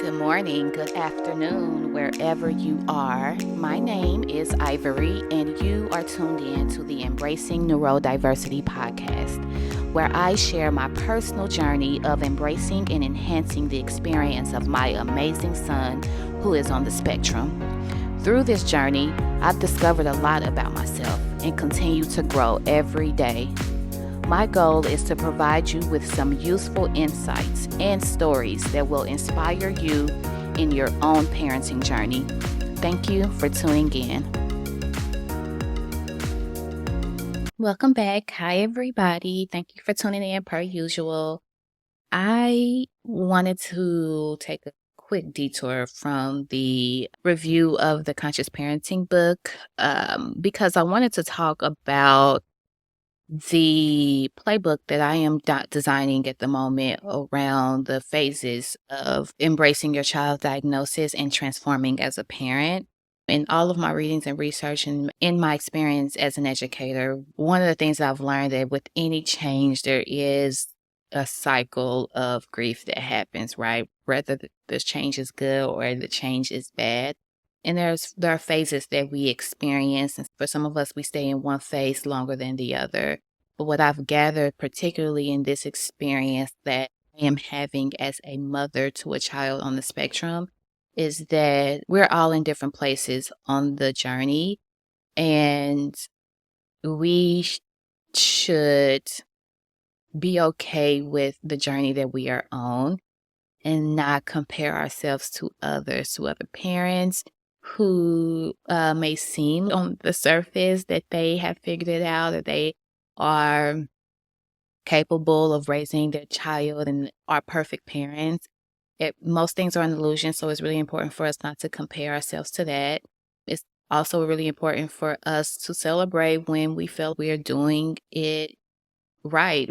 Good morning, good afternoon, wherever you are. My name is Ivory, and you are tuned in to the Embracing Neurodiversity podcast, where I share my personal journey of embracing and enhancing the experience of my amazing son who is on the spectrum. Through this journey, I've discovered a lot about myself and continue to grow every day. My goal is to provide you with some useful insights and stories that will inspire you in your own parenting journey. Thank you for tuning in. Welcome back. Hi, everybody. Thank you for tuning in per usual. I wanted to take a quick detour from the review of the Conscious Parenting book because I wanted to talk about the playbook that I am designing at the moment around the phases of embracing your child's diagnosis and transforming as a parent. In all of my readings and research and in my experience as an educator, one of the things I've learned that with any change, there is a cycle of grief that happens, right? Whether the change is good or the change is bad. And there are phases that we experience, and for some of us, we stay in one phase longer than the other. But what I've gathered, particularly in this experience that I am having as a mother to a child on the spectrum, is that we're all in different places on the journey, and we should be okay with the journey that we are on and not compare ourselves to others, to other parents who may seem on the surface that they have figured it out, or they are capable of raising their child and are perfect parents. Most things are an illusion, so it's really important for us not to compare ourselves to that. It's also really important for us to celebrate when we feel we are doing it right?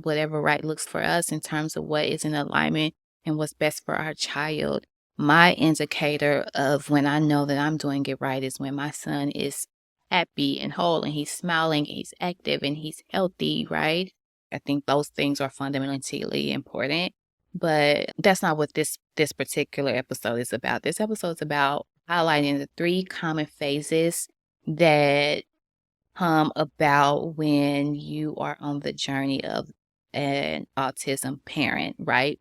Whatever right looks for us in terms of what is in alignment and what's best for our child. My indicator of when I know that I'm doing it right is when my son is happy and whole and he's smiling, he's active and he's healthy, right? I think those things are fundamentally important. But that's not what this particular episode is about. This episode is about highlighting the 3 common phases that about when you are on the journey of an autism parent, right?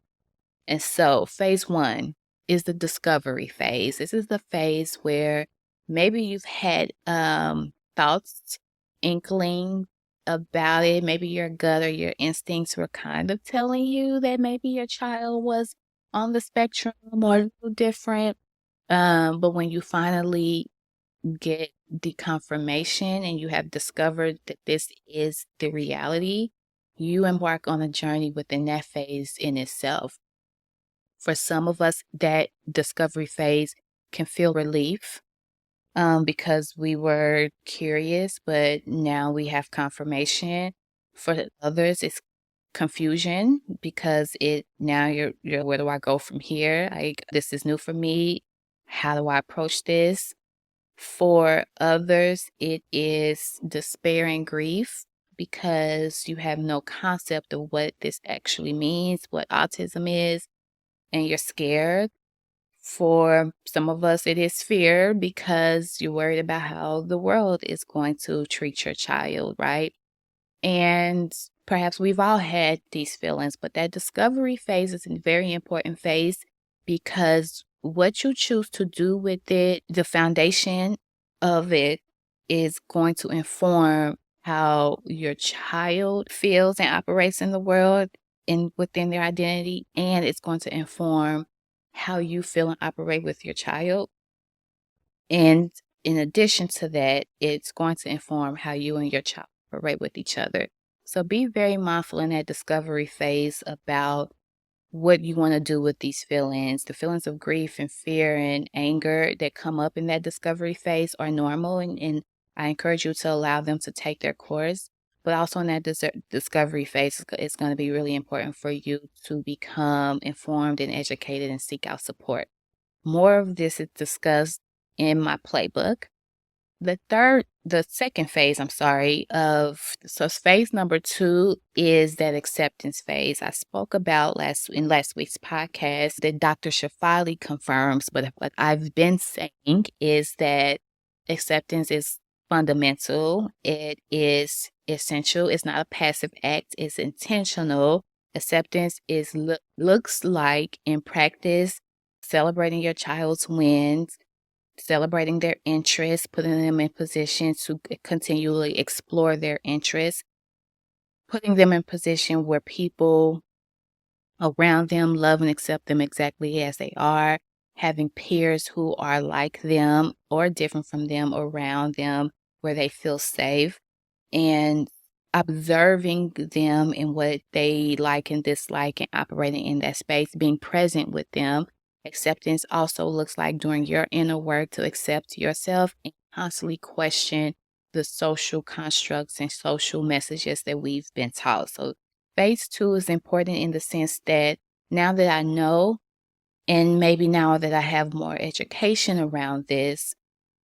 And so phase 1 is the discovery phase. This is the phase where maybe you've had thoughts, inkling about it. Maybe your gut or your instincts were kind of telling you that maybe your child was on the spectrum or a little different. But when you finally get the confirmation and you have discovered that this is the reality, you embark on a journey within that phase in itself. For some of us, that discovery phase can feel relief because we were curious, but now we have confirmation. For others, it's confusion because you're where do I go from here? Like, this is new for me. How do I approach this? For others, it is despair and grief because you have no concept of what this actually means, what autism is, and you're scared. For some of us, it is fear because you're worried about how the world is going to treat your child, right? And perhaps we've all had these feelings, but that discovery phase is a very important phase because what you choose to do with it, the foundation of it, is going to inform how your child feels and operates in the world and within their identity, and it's going to inform how you feel and operate with your child. And in addition to that, it's going to inform how you and your child operate with each other. So be very mindful in that discovery phase about what you want to do with these feelings. The feelings of grief and fear and anger that come up in that discovery phase are normal, and I encourage you to allow them to take their course. But also in that discovery phase, it's going to be really important for you to become informed and educated and seek out support. More of this is discussed in my playbook. The third the second phase, so phase number 2 is that acceptance phase. I spoke about in last week's podcast that Dr. Shafali confirms, but what I've been saying is that acceptance is fundamental. It is essential. It's not a passive act. It's intentional. Acceptance looks like in practice celebrating your child's wins, celebrating their interests, putting them in position to continually explore their interests, putting them in position where people around them love and accept them exactly as they are, having peers who are like them or different from them around them where they feel safe, and observing them and what they like and dislike and operating in that space, being present with them. Acceptance also looks like doing your inner work to accept yourself and constantly question the social constructs and social messages that we've been taught. So phase 2 is important in the sense that now that I know, and maybe now that I have more education around this,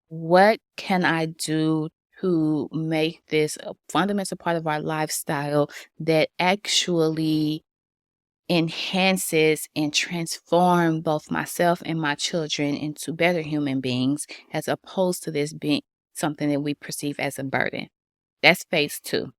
what can I do to make this a fundamental part of our lifestyle that actually enhances and transform both myself and my children into better human beings, as opposed to this being something that we perceive as a burden? That's phase 2.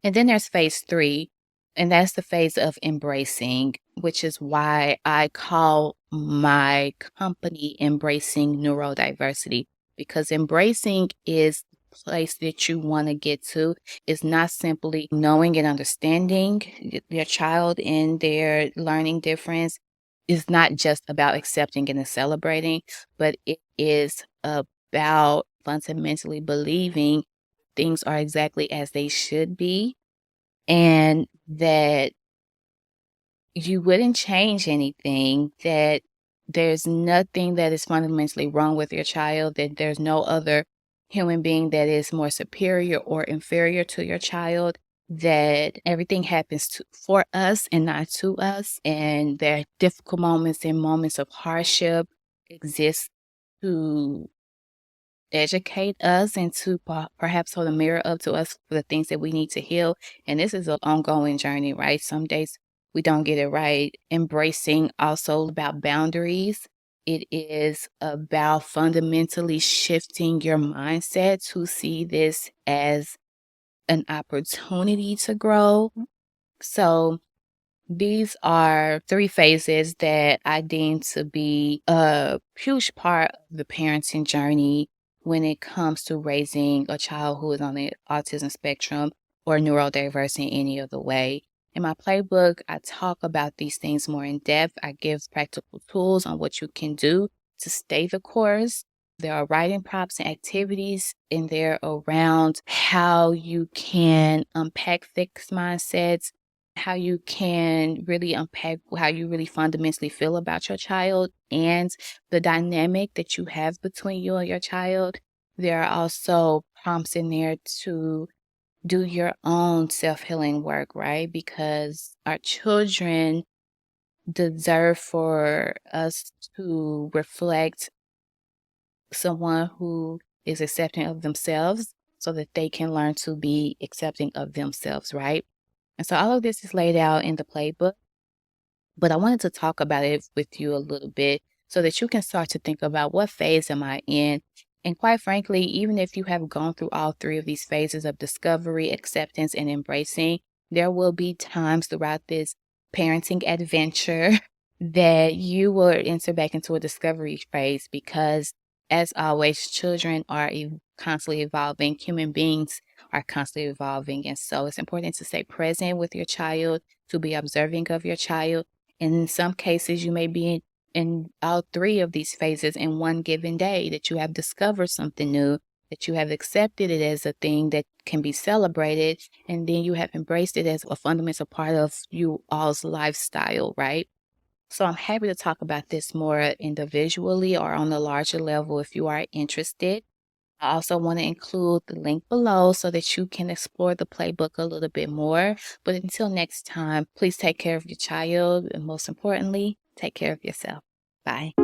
And then there's phase 3, and that's the phase of embracing, which is why I call my company Embracing Neurodiversity, because embracing is the place that you want to get to. It's not simply knowing and understanding your child and their learning difference. It's not just about accepting and celebrating, but it is about fundamentally believing things are exactly as they should be, and that you wouldn't change anything, that there's nothing that is fundamentally wrong with your child, that there's no other human being that is more superior or inferior to your child, that everything happens for us and not to us, and that difficult moments and moments of hardship exist to educate us and to perhaps hold a mirror up to us for the things that we need to heal. And this is an ongoing journey, right? Some days we don't get it right. Embracing also about boundaries. It is about fundamentally shifting your mindset to see this as an opportunity to grow. So these are 3 phases that I deem to be a huge part of the parenting journey when it comes to raising a child who is on the autism spectrum or neurodiverse in any other way. In my playbook, I talk about these things more in depth. I give practical tools on what you can do to stay the course. There are writing prompts and activities in there around how you can unpack fixed mindsets, how you can really unpack how you really fundamentally feel about your child and the dynamic that you have between you and your child. There are also prompts in there to do your own self-healing work, right? Because our children deserve for us to reflect someone who is accepting of themselves so that they can learn to be accepting of themselves, right? And so all of this is laid out in the playbook, but I wanted to talk about it with you a little bit so that you can start to think about what phase am I in. And quite frankly, even if you have gone through all 3 of these phases of discovery, acceptance, and embracing, there will be times throughout this parenting adventure that you will enter back into a discovery phase because, as always, children are constantly evolving. Human beings are constantly evolving. And so it's important to stay present with your child, to be observing of your child. And in some cases, you may be in all 3 of these phases in one given day, that you have discovered something new, that you have accepted it as a thing that can be celebrated, and then you have embraced it as a fundamental part of you all's lifestyle, right? So I'm happy to talk about this more individually or on a larger level if you are interested. I also want to include the link below so that you can explore the playbook a little bit more. But until next time, please take care of your child, and most importantly, take care of yourself. Bye.